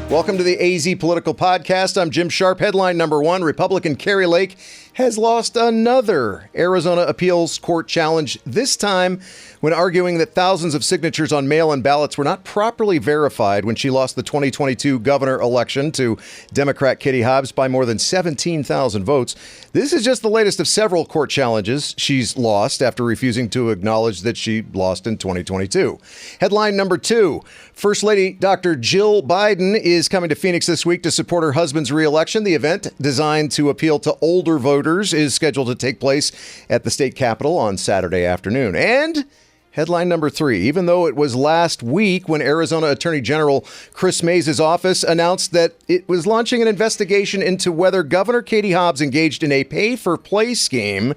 Welcome to the AZ Political Podcast. I'm Jim Sharpe. Headline number one, Republican Kari Lake has lost another Arizona appeals court challenge, this time when arguing that thousands of signatures on mail-in ballots were not properly verified when she lost the 2022 governor election to Democrat Katie Hobbs by more than 17,000 votes. This is just the latest of several court challenges she's lost after refusing to acknowledge that she lost in 2022. Headline number two, First Lady Dr. Jill Biden is coming to Phoenix this week to support her husband's re-election. The event, designed to appeal to older voters, is scheduled to take place at the state capitol on Saturday afternoon. And headline number three, even though it was last week when Arizona Attorney General Chris Mays' office announced that it was launching an investigation into whether Governor Katie Hobbs engaged in a pay-for-play scheme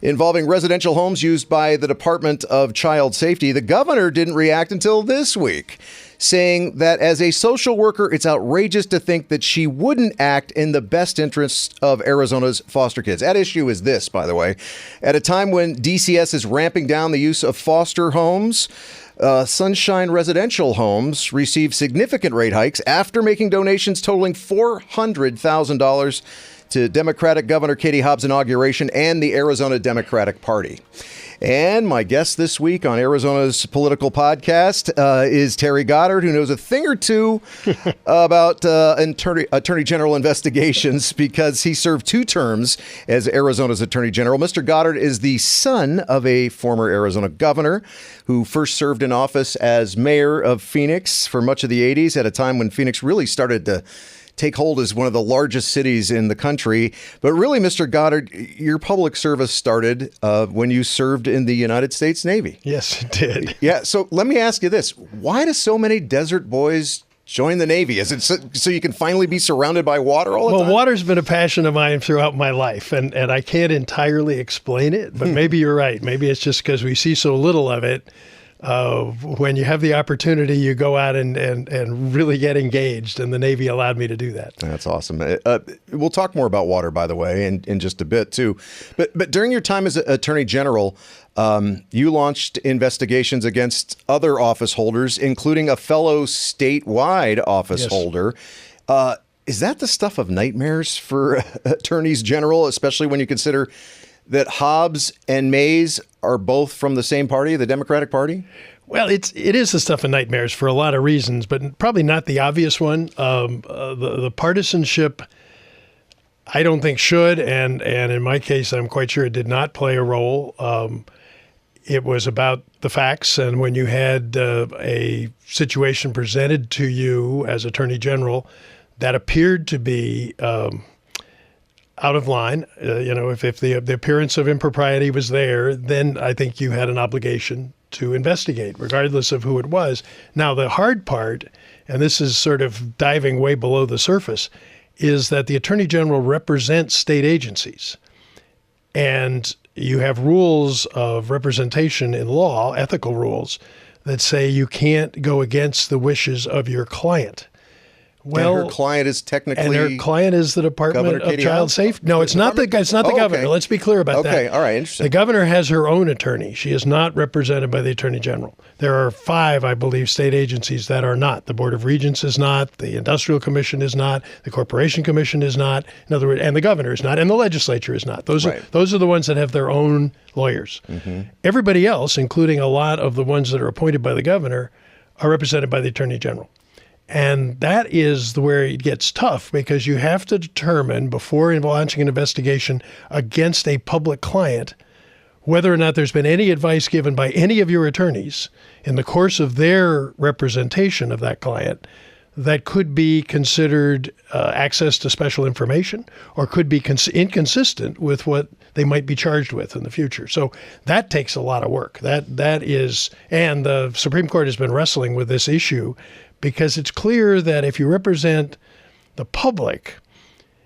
involving residential homes used by the Department of Child Safety, the governor didn't react until this week, saying that as a social worker, it's outrageous to think that she wouldn't act in the best interests of Arizona's foster kids. At issue is this, by the way. At a time when DCS is ramping down the use of foster homes, Sunshine Residential Homes received significant rate hikes after making donations totaling $400,000 to Democratic Governor Katie Hobbs' inauguration and the Arizona Democratic Party. And my guest this week on Arizona's Political Podcast is Terry Goddard, who knows a thing or two about Attorney General investigations because he served 2 terms as Arizona's Attorney General. Mr. Goddard is the son of a former Arizona governor who first served in office as mayor of Phoenix for much of the 80s, at a time when Phoenix really started to take hold as one of the largest cities in the country. But really, Mr. Goddard, your public service started when you served in the United States Navy. Yes, it did. Yeah. So let me ask you this. Why do so many desert boys join the Navy? Is it so you can finally be surrounded by water all the time? Well, water's been a passion of mine throughout my life, and I can't entirely explain it, but maybe you're right. Maybe it's just because we see so little of it. When you have the opportunity, you go out and really get engaged, and the Navy allowed me to do that. That's awesome. We'll talk more about water, by the way, in just a bit, too. But during your time as Attorney General, you launched investigations against other office holders, including a fellow statewide office holder. Is that the stuff of nightmares for attorneys general, especially when you consider that Hobbs and Mays are both from the same party, the Democratic Party? Well, it is the stuff of nightmares for a lot of reasons, but probably not the obvious one. The partisanship, I don't think should, and in my case, I'm quite sure it did not play a role. It was about the facts, and when you had a situation presented to you as Attorney General that appeared to be out of line, if the appearance of impropriety was there, then I think you had an obligation to investigate, regardless of who it was. Now, the hard part, and this is sort of diving way below the surface, is that the Attorney General represents state agencies. And you have rules of representation in law, ethical rules, that say you can't go against the wishes of your client. Well, and her client is technically, and her client is the Department of Child Safety. No, it's not the governor. Okay. Let's be clear about that. Okay, all right, interesting. The governor has her own attorney. She is not represented by the Attorney General. There are 5, I believe, state agencies that are not. The Board of Regents is not. The Industrial Commission is not. The Corporation Commission is not. In other words, and the governor is not, and the legislature is not. Those are the ones that have their own lawyers. Mm-hmm. Everybody else, including a lot of the ones that are appointed by the governor, are represented by the Attorney General. And that is where it gets tough, because you have to determine before launching an investigation against a public client whether or not there's been any advice given by any of your attorneys in the course of their representation of that client that could be considered access to special information or could be inconsistent with what they might be charged with in the future. So that takes a lot of work. That is, and the Supreme Court has been wrestling with this issue, because it's clear that if you represent the public,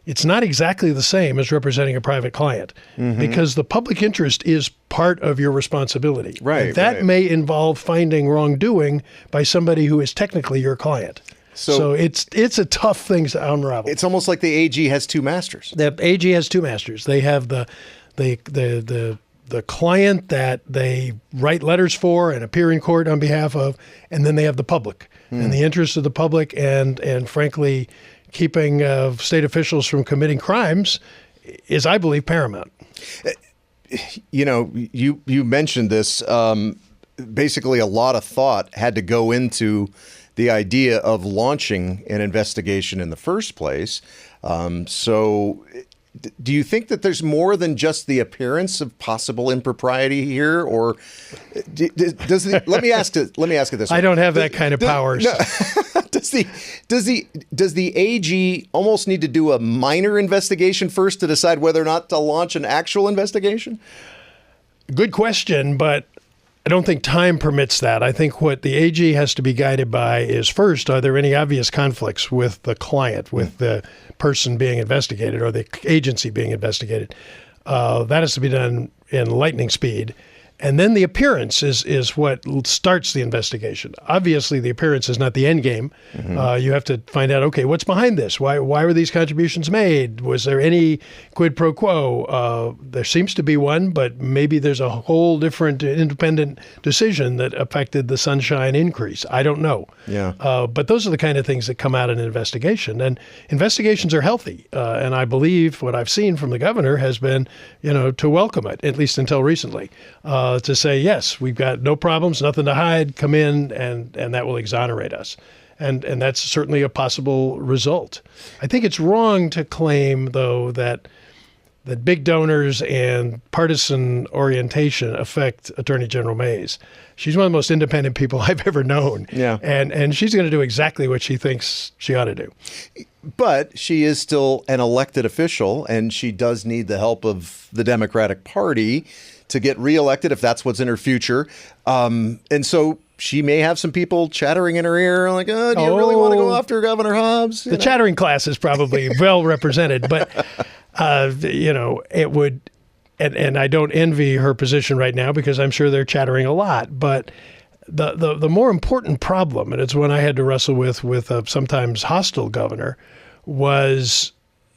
it's not exactly the same as representing a private client, because the public interest is part of your responsibility. Right. And that may involve finding wrongdoing by somebody who is technically your client. So it's a tough thing to unravel. It's almost like the AG has 2 masters. The AG has 2 masters. They have the the client that they write letters for and appear in court on behalf of, and then they have the public and the interests of the public, and frankly, keeping state officials from committing crimes is, I believe, paramount. You know, you mentioned this. Basically, a lot of thought had to go into the idea of launching an investigation in the first place. So do you think that there's more than just the appearance of possible impropriety here, or let me ask it this way. I don't have that kind of powers. No, does the AG almost need to do a minor investigation first to decide whether or not to launch an actual investigation? Good question, but I don't think time permits that. I think what the AG has to be guided by is, first, are there any obvious conflicts with the client, with the person being investigated or the agency being investigated? That has to be done in lightning speed. And then the appearance is what starts the investigation. Obviously, the appearance is not the end game. You have to find out, okay, what's behind this? Why were these contributions made? Was there any quid pro quo? There seems to be one, but maybe there's a whole different independent decision that affected the sunshine increase. I don't know. Yeah. But those are the kind of things that come out in an investigation. And investigations are healthy. And I believe what I've seen from the governor has been, to welcome it, at least until recently. To say, yes, we've got no problems, nothing to hide, come in, and that will exonerate us. And that's certainly a possible result. I think it's wrong to claim, though, that big donors and partisan orientation affect Attorney General Mays. She's one of the most independent people I've ever known. Yeah. And she's going to do exactly what she thinks she ought to do. But she is still an elected official, and she does need the help of the Democratic Party to get reelected if that's what's in her future. And so she may have some people chattering in her ear like, oh, do you really want to go after Governor Hobbs? The chattering class is probably well represented, but, it would, and I don't envy her position right now because I'm sure they're chattering a lot, but the more important problem, and it's one I had to wrestle with a sometimes hostile governor, was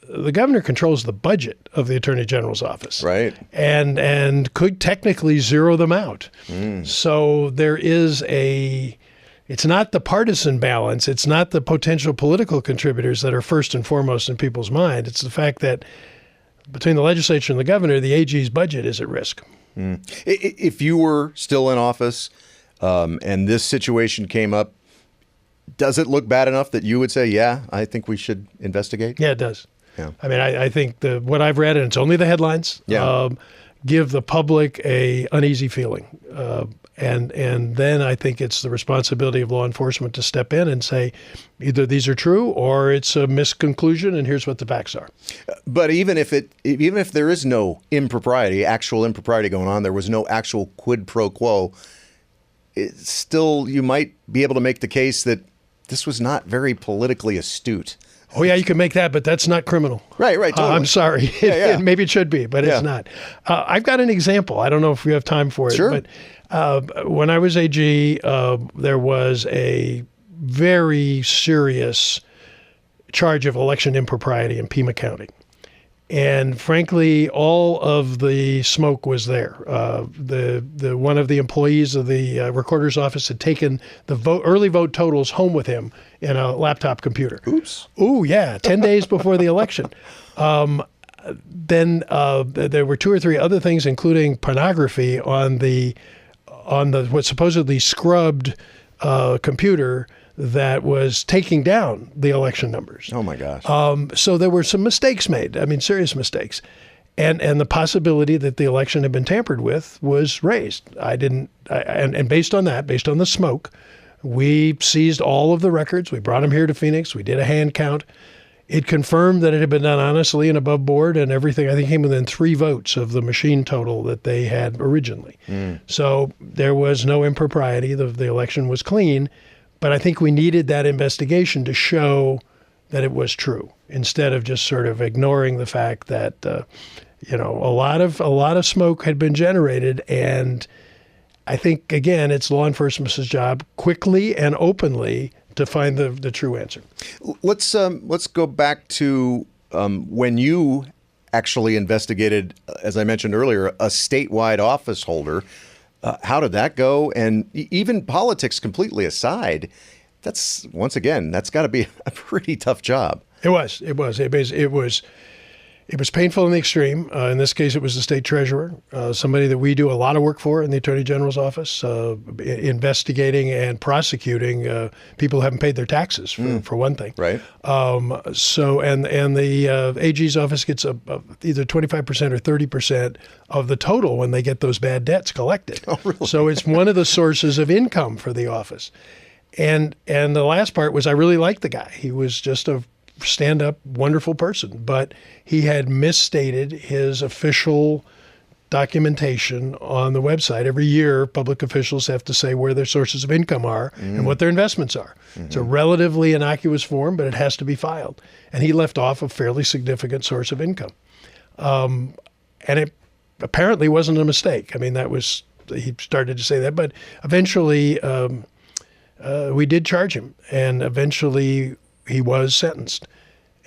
the governor controls the budget of the Attorney General's office. Right. And could technically zero them out. So there is it's not the partisan balance. It's not the potential political contributors that are first and foremost in people's mind. It's the fact that between the legislature and the governor, the AG's budget is at risk. If you were still in office and this situation came up, does it look bad enough that you would say, yeah, I think we should investigate? Yeah, it does. Yeah. I mean, I think what I've read, and it's only the headlines, give the public a uneasy feeling. And then I think it's the responsibility of law enforcement to step in and say, either these are true or it's a misconclusion, and here's what the facts are. But even if there is no actual impropriety going on, there was no actual quid pro quo, still you might be able to make the case that this was not very politically astute. Oh, yeah, you can make that, but that's not criminal. Right, totally. I'm sorry. Yeah. Maybe it should be, but it's not. I've got an example. I don't know if we have time for it. Sure. But when I was AG, there was a very serious charge of election impropriety in Pima County. And frankly, all of the smoke was there. The one of the employees of the recorder's office had taken the early vote totals home with him in a laptop computer. Oops. Ooh, yeah, 10 days before the election. Then there were two or three other things, including pornography on the what supposedly scrubbed computer that was taking down the election numbers. Oh, my gosh. So there were some mistakes made. I mean, serious mistakes. And the possibility that the election had been tampered with was raised. And based on that, based on the smoke, we seized all of the records. We brought them here to Phoenix. We did a hand count. It confirmed that it had been done honestly and above board, and everything, I think, came within 3 votes of the machine total that they had originally. So there was no impropriety. The election was clean. But I think we needed that investigation to show that it was true, instead of just sort of ignoring the fact that a lot of smoke had been generated. And I think, again, it's law enforcement's job quickly and openly to find the true answer. Let's go back to when you actually investigated, as I mentioned earlier, a statewide office holder. How did that go? And even politics completely aside, that's got to be a pretty tough job. It was painful in the extreme. In this case, it was the state treasurer, somebody that we do a lot of work for in the Attorney General's office, investigating and prosecuting people who haven't paid their taxes, for one thing. Right. And the AG's office gets either 25% or 30% of the total when they get those bad debts collected. Oh, really? So it's one of the sources of income for the office. And the last part was I really liked the guy. He was just a stand-up, wonderful person, but he had misstated his official documentation on the website. Every year, public officials have to say where their sources of income are and what their investments are. Mm-hmm. It's a relatively innocuous form, but it has to be filed. And he left off a fairly significant source of income. And it apparently wasn't a mistake. I mean, he started to say that, but eventually we did charge him, and eventually he was sentenced.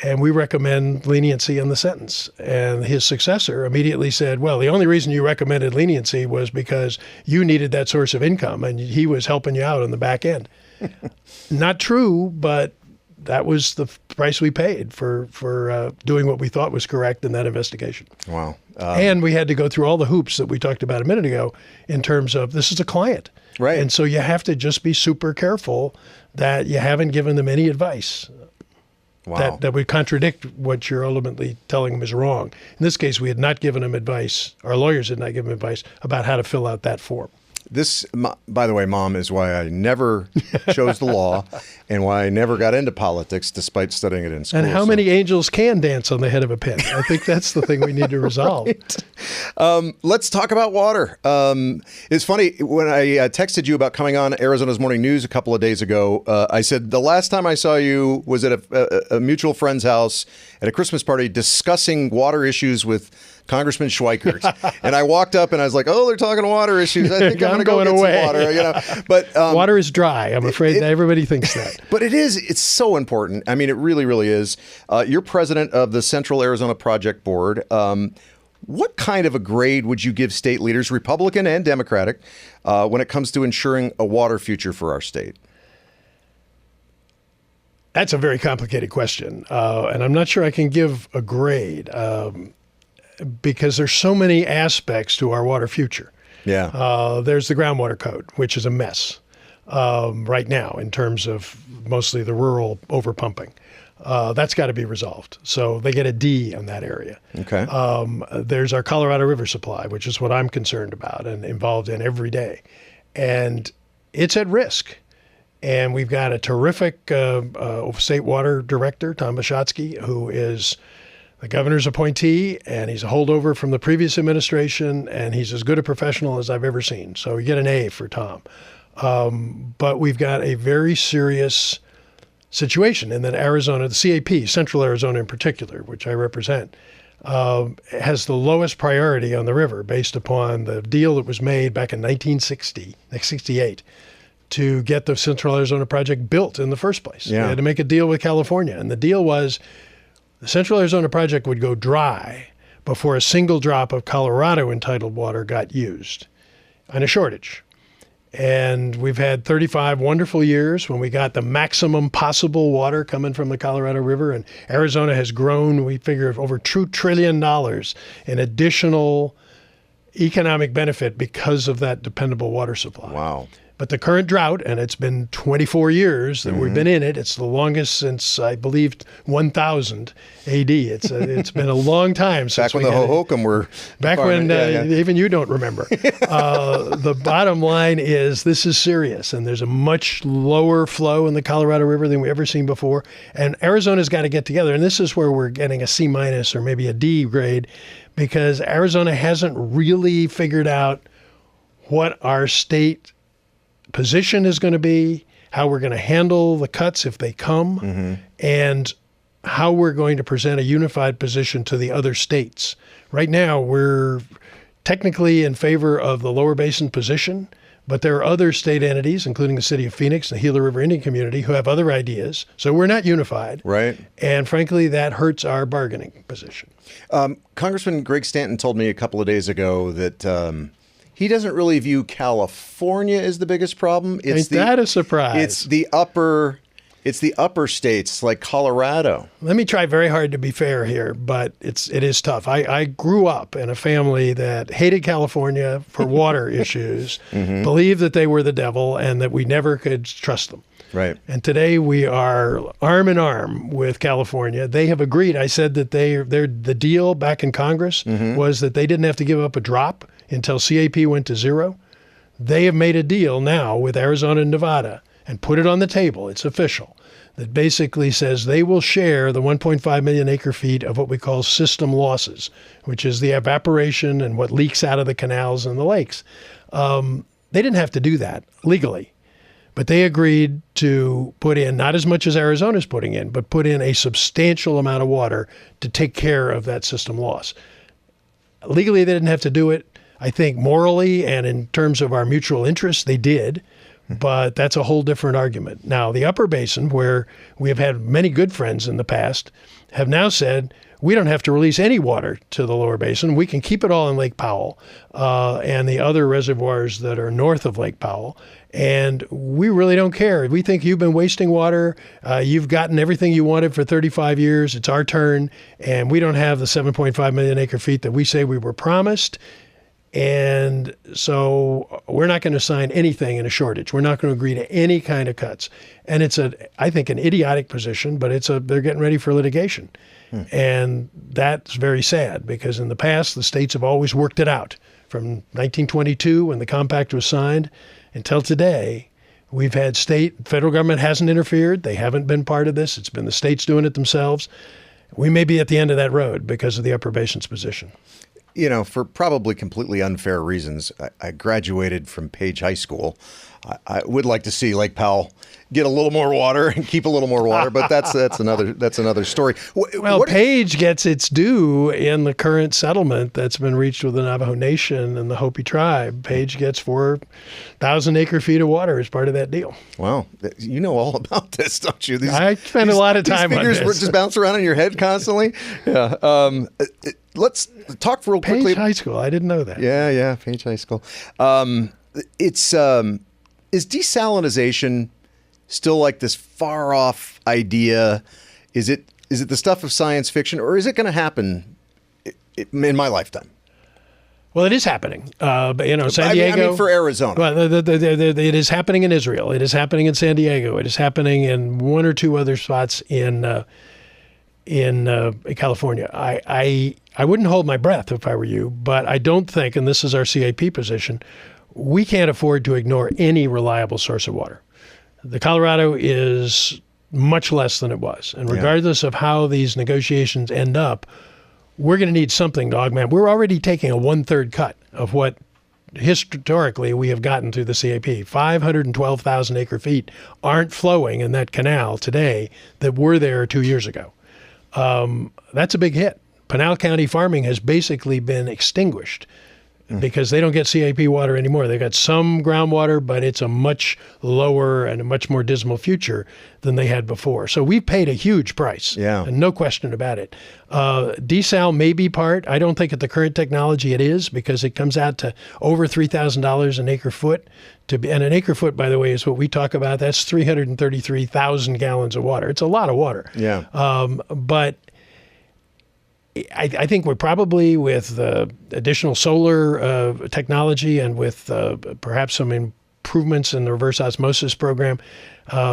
And we recommend leniency in the sentence. And his successor immediately said, well, the only reason you recommended leniency was because you needed that source of income and he was helping you out on the back end. Not true, but that was the price we paid for doing what we thought was correct in that investigation. Wow. And we had to go through all the hoops that we talked about a minute ago in terms of this is a client. Right. And so you have to just be super careful that you haven't given them any advice. Wow. That would contradict what you're ultimately telling them is wrong. In this case, we had not given them advice, our lawyers had not given them advice about how to fill out that form. This, by the way, Mom, is why I never chose the law and why I never got into politics despite studying it in school. And how many angels can dance on the head of a pin? I think that's the thing we need to resolve. Right. Let's talk about water. It's funny, when I texted you about coming on Arizona's Morning News a couple of days ago, I said the last time I saw you was at a mutual friend's house at a Christmas party discussing water issues with Congressman Schweikert. And I walked up and I was like, oh, they're talking water issues. I think I'm going to go get some water. You know? But water is dry. I'm afraid everybody thinks that. But it's so important. I mean, it really, really is. You're president of the Central Arizona Project Board. What kind of a grade would you give state leaders, Republican and Democratic, when it comes to ensuring a water future for our state? That's a very complicated question. And I'm not sure I can give a grade. Because there's so many aspects to our water future. Yeah. There's the groundwater code, which is a mess right now in terms of mostly the rural overpumping. That's got to be resolved. So they get a D on that area. Okay. There's our Colorado River supply, which is what I'm concerned about and involved in every day. And it's at risk. And we've got a terrific state water director, Tom Bishotsky, who is the governor's appointee, and he's a holdover from the previous administration, and he's as good a professional as I've ever seen. So you get an A for Tom. But we've got a very serious situation in that Arizona, the CAP, Central Arizona in particular, which I represent, has the lowest priority on the river based upon the deal that was made back in 1968 to get the Central Arizona Project built in the first place. Yeah. They had to make a deal with California, and the deal was the Central Arizona Project would go dry before a single drop of Colorado entitled water got used on a shortage. And we've had 35 wonderful years when we got the maximum possible water coming from the Colorado River, and Arizona has grown, we figure, over $2 trillion in additional economic benefit because of that dependable water supply. Wow. But the current drought, and it's been 24 years that we've been in it. It's the longest since, I believe, 1000 AD. It's been a long time since back when the Hohokam were back farming. when even you don't remember. The bottom line is this is serious, and there's a much lower flow in the Colorado River than we've ever seen before. And Arizona's got to get together, and this is where we're getting a C- or maybe a D grade, because Arizona hasn't really figured out what our state position is going to be, how we're going to handle the cuts if they come, and how we're going to present a unified position to the other states. Right now, we're technically in favor of the lower basin position, But there are other state entities, including the city of Phoenix, the Gila River Indian community, who have other ideas. So we're not unified. Right. And frankly, that hurts our bargaining position. Congressman Greg Stanton told me a couple of days ago that he doesn't really view California as the biggest problem. Ain't that a surprise? It's the upper states like Colorado. Let me try very hard to be fair here, but it is tough. I grew up in a family that hated California for water issues, believed that they were the devil, and that we never could trust them. Right. And today we are arm in arm with California. They have agreed. I said that the deal back in Congress was that they didn't have to give up a drop until CAP went to zero. They have made a deal now with Arizona and Nevada and put it on the table. It's official. That basically says they will share the 1.5 million acre feet of what we call system losses, which is the evaporation and what leaks out of the canals and the lakes. They didn't have to do that legally, but they agreed to put in not as much as Arizona's putting in, but put in a substantial amount of water to take care of that system loss. Legally, they didn't have to do it. I think morally and in terms of our mutual interests, they did. But that's a whole different argument. Now, the upper basin, where we have had many good friends in the past, have now said we don't have to release any water to the lower basin. We can keep it all in Lake Powell and the other reservoirs that are north of Lake Powell. And we really don't care. We think you've been wasting water. You've gotten everything you wanted for 35 years. It's our turn. And we don't have the 7.5 million acre feet that we say we were promised. And so we're not going to sign anything in a shortage. We're not going to agree to any kind of cuts. And it's I think an idiotic position, but they're getting ready for litigation. And that's very sad because in the past, the states have always worked it out. From 1922, when the compact was signed, until today, we've had federal government hasn't interfered. They haven't been part of this. It's been the states doing it themselves. We may be at the end of that road because of the upper basin's position. You know, for probably completely unfair reasons, I graduated from Page High School. I would like to see Lake Powell get a little more water and keep a little more water, but that's another story. Well, Page gets its due in the current settlement that's been reached with the Navajo Nation and the Hopi tribe. Page gets 4,000 acre feet of water as part of that deal. Wow, you know all about this, don't you? I spend a lot of time on this. These figures just bounce around in your head constantly. Yeah. Let's talk real quickly. Page High School. I didn't know that. Yeah, Page High School. Is desalinization still like this far off idea? Is it the stuff of science fiction, or is it going to happen in my lifetime? Well, it is happening. San Diego. I mean, for Arizona. Well, it is happening in Israel. It is happening in San Diego. It is happening in one or two other spots in California. I wouldn't hold my breath if I were you, but I don't think, and this is our CAP position, we can't afford to ignore any reliable source of water. The Colorado is much less than it was. And regardless of how these negotiations end up, we're going to need something to augment. We're already taking a 1/3 cut of what historically we have gotten through the CAP. 512,000 acre feet aren't flowing in that canal today that were there 2 years ago. That's a big hit. Pinal County farming has basically been extinguished because they don't get CAP water anymore. They've got some groundwater, but it's a much lower and a much more dismal future than they had before. So we've paid a huge price, and no question about it. Desal may be part. I don't think at the current technology it is, because it comes out to over $3,000 an acre foot. And an acre foot, by the way, is what we talk about. That's 333,000 gallons of water. It's a lot of water. Yeah. But I think we're probably, with additional solar technology and with perhaps some improvements in the reverse osmosis program,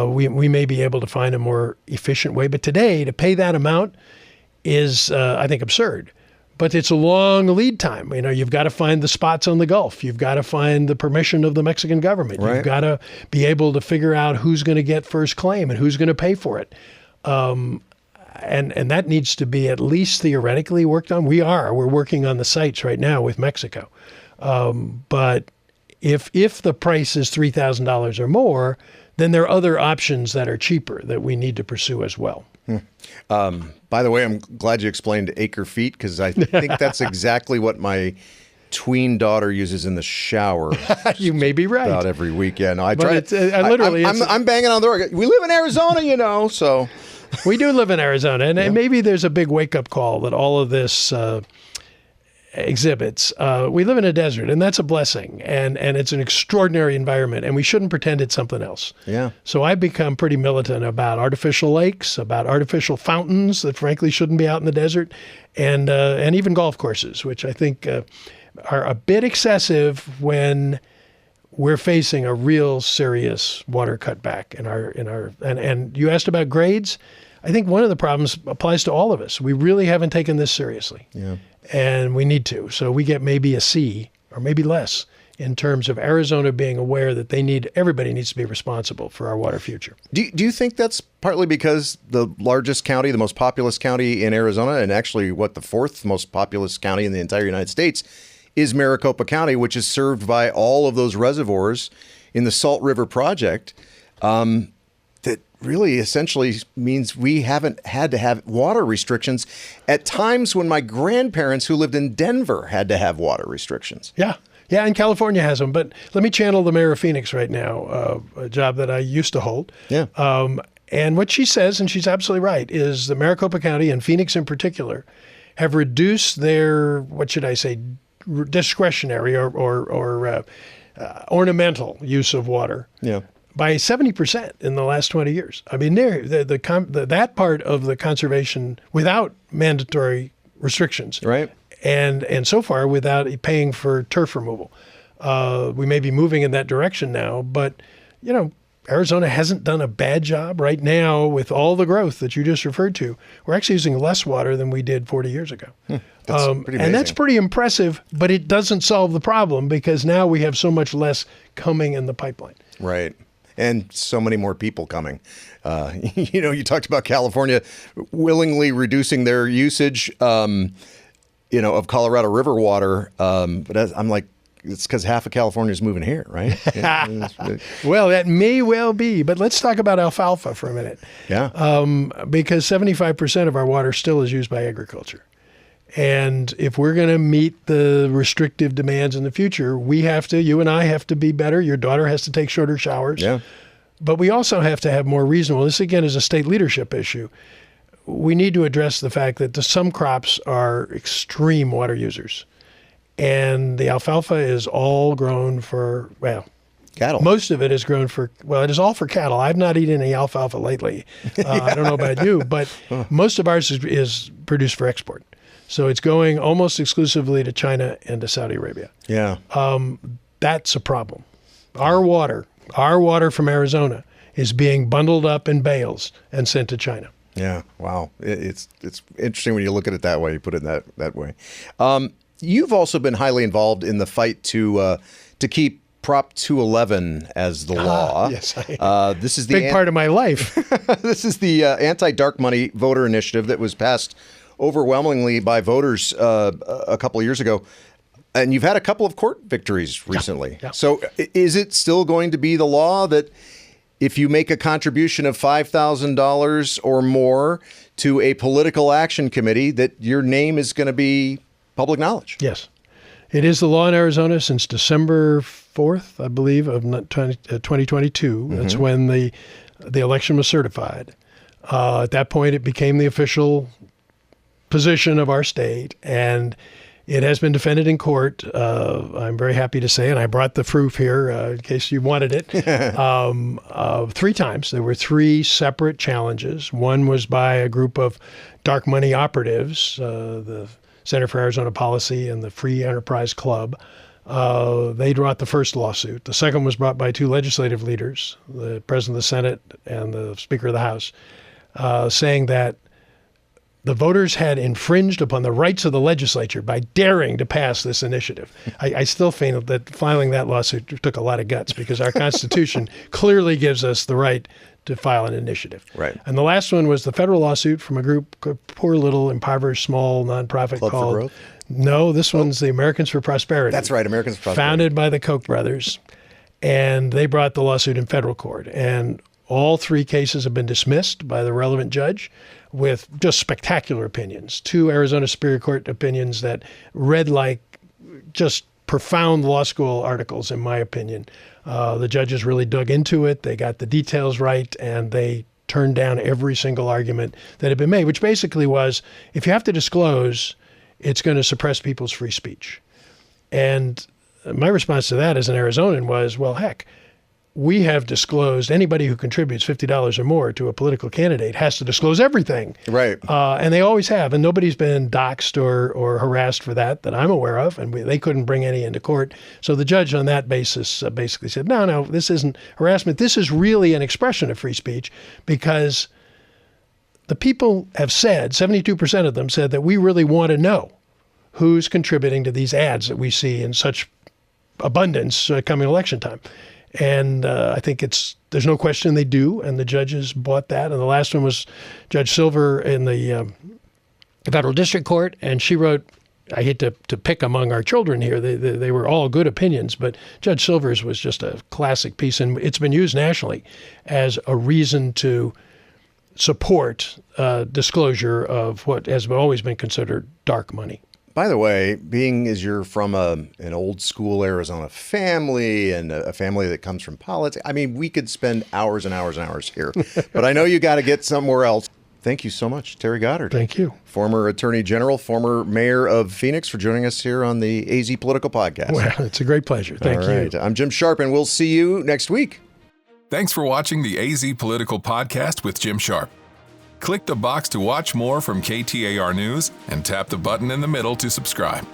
we may be able to find a more efficient way. But today, to pay that amount is, I think, absurd. But it's a long lead time. You know, you've got to find the spots on the Gulf. You've got to find the permission of the Mexican government. Right. You've got to be able to figure out who's going to get first claim and who's going to pay for it. And that needs to be at least theoretically worked on. We're working on the sites right now with Mexico. But if the price is $3,000 or more, then there are other options that are cheaper that we need to pursue as well. By the way, I'm glad you explained acre feet, because I think that's exactly what my tween daughter uses in the shower. You may be right. About every weekend. No, I But try. it's, literally, I'm banging on the door. We live in Arizona, so. We do live in Arizona, and maybe there's a big wake-up call that all of this exhibits. We live in a desert, and that's a blessing, and it's an extraordinary environment, and we shouldn't pretend it's something else. Yeah. So I've become pretty militant about artificial lakes, about artificial fountains that frankly shouldn't be out in the desert, and even golf courses, which I think are a bit excessive when we're facing a real serious water cutback and you asked about grades. I think one of the problems applies to all of us. We really haven't taken this seriously. Yeah. And we need to. So we get maybe a C or maybe less in terms of Arizona being aware that everybody needs to be responsible for our water future. Do you think that's partly because the largest county, the most populous county in Arizona, and actually the fourth most populous county in the entire United States is Maricopa County, which is served by all of those reservoirs in the Salt River Project, that really essentially means we haven't had to have water restrictions at times when my grandparents who lived in Denver had to have water restrictions. Yeah. Yeah, and California has them. But let me channel the mayor of Phoenix right now, a job that I used to hold. Yeah. And what she says, and she's absolutely right, is that Maricopa County and Phoenix in particular have reduced their, discretionary or ornamental use of water by 70% in the last 20 years. I mean, that part of the conservation without mandatory restrictions, right? And so far without paying for turf removal. We may be moving in that direction now, but Arizona hasn't done a bad job right now with all the growth that you just referred to. We're actually using less water than we did 40 years ago. That's pretty amazing. And that's pretty impressive, but it doesn't solve the problem because now we have so much less coming in the pipeline. Right. And so many more people coming. You talked about California willingly reducing their usage, of Colorado River water. But I'm like, it's because half of California is moving here, right? Well, that may well be. But let's talk about alfalfa for a minute. Yeah. Because 75% of our water still is used by agriculture. And if we're going to meet the restrictive demands in the future, you and I have to be better. Your daughter has to take shorter showers. Yeah. But we also have to have more reasonable. This, again, is a state leadership issue. We need to address the fact that some crops are extreme water users. And the alfalfa is all grown for, cattle. Most of it is grown it is all for cattle. I've not eaten any alfalfa lately. I don't know about you, but most of ours is produced for export. So it's going almost exclusively to China and to Saudi Arabia. Yeah. That's a problem. Our water from Arizona is being bundled up in bales and sent to China. Yeah. Wow. It's interesting when you look at it that way, you put it that way. You've also been highly involved in the fight to keep Prop 211 as the law. Yes, I this is the big part of my life. This is the anti-dark money voter initiative that was passed overwhelmingly by voters a couple of years ago. And you've had a couple of court victories recently. Yeah. So is it still going to be the law that if you make a contribution of $5,000 or more to a political action committee, that your name is going to be public knowledge? Yes. It is the law in Arizona since December 4th, I believe, of 2022. Mm-hmm. That's when the election was certified. At that point, it became the official position of our state, and it has been defended in court. I'm very happy to say, and I brought the proof here in case you wanted it, 3 times. There were 3 separate challenges. One was by a group of dark money operatives, the Center for Arizona Policy and the Free Enterprise Club. They brought the first lawsuit. The second was brought by 2 legislative leaders, the President of the Senate and the Speaker of the House, saying that the voters had infringed upon the rights of the legislature by daring to pass this initiative. I still feel that filing that lawsuit took a lot of guts because our Constitution clearly gives us the right to file an initiative. Right. And the last one was the federal lawsuit from a group, poor little impoverished small nonprofit Club called... for Growth? No, this one's the Americans for Prosperity. That's right, Americans for Prosperity. Founded by the Koch brothers. And they brought the lawsuit in federal court. And all 3 cases have been dismissed by the relevant judge with just spectacular opinions. 2 Arizona Superior Court opinions that read like just profound law school articles, in my opinion. The judges really dug into it. They got the details right, and they turned down every single argument that had been made, which basically was, if you have to disclose, it's going to suppress people's free speech. And my response to that as an Arizonan was, well, heck, we have disclosed anybody who contributes $50 or more to a political candidate has to disclose everything. Right. And they always have. And nobody's been doxxed or harassed for that I'm aware of. And they couldn't bring any into court. So the judge on that basis basically said, no, this isn't harassment. This is really an expression of free speech, because the people have said, 72% of them said, that we really want to know who's contributing to these ads that we see in such abundance coming election time. And I think there's no question they do, and the judges bought that. And the last one was Judge Silver in the federal district court, and she wrote, I hate to pick among our children here, they were all good opinions, but Judge Silver's was just a classic piece, and it's been used nationally as a reason to support disclosure of what has always been considered dark money. By the way, being as you're from an old school Arizona family and a family that comes from politics, I mean, we could spend hours and hours and hours here, but I know you got to get somewhere else. Thank you so much, Terry Goddard. Thank you. Former Attorney General, former Mayor of Phoenix, for joining us here on the AZ Political Podcast. Well, it's a great pleasure. Thank you. All right. I'm Jim Sharpe, and we'll see you next week. Thanks for watching the AZ Political Podcast with Jim Sharpe. Click the box to watch more from KTAR News and tap the button in the middle to subscribe.